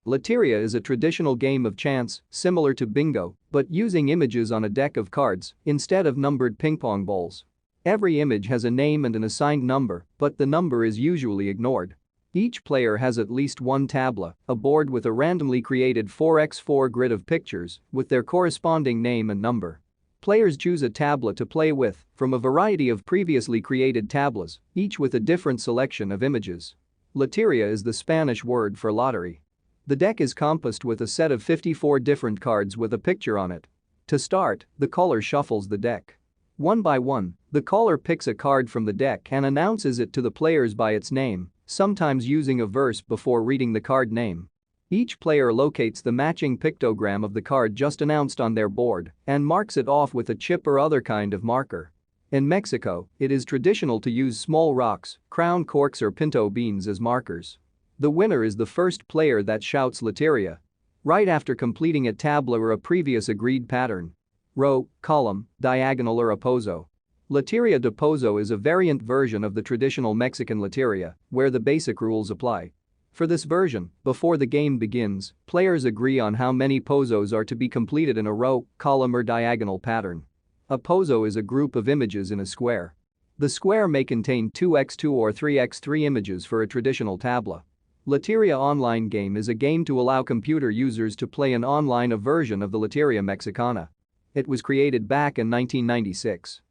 Lotería is a traditional game of chance, similar to bingo, but using images on a deck of cards instead of numbered ping-pong balls. Every image has a name and an assigned number, but the number is usually ignored. Each player has at least one tabla, a board with a randomly created 4x4 grid of pictures with their corresponding name and number. Players choose a tabla to play with from a variety of previously created tablas, each with a different selection of images. Lotería is the Spanish word for lottery. The deck is compassed with a set of 54 different cards with a picture on it. To start, the caller shuffles the deck. One by one, the caller picks a card from the deck and announces it to the players by its name, sometimes using a verse before reading the card name. Each player locates the matching pictogram of the card just announced on their board and marks it off with a chip or other kind of marker. In Mexico, it is traditional to use small rocks, crown corks or pinto beans as markers. The winner is the first player that shouts Lotería right after completing a tabla or a previous agreed pattern. Row, column, diagonal or a pozo. Lotería de Pozo is a variant version of the traditional Mexican Lotería, where the basic rules apply. For this version, before the game begins, players agree on how many pozos are to be completed in a row, column or diagonal pattern. A pozo is a group of images in a square. The square may contain 2x2 or 3x3 images for a traditional tabla. Lotería online game is a game to allow computer users to play an online version of the Lotería Mexicana. It was created back in 1996.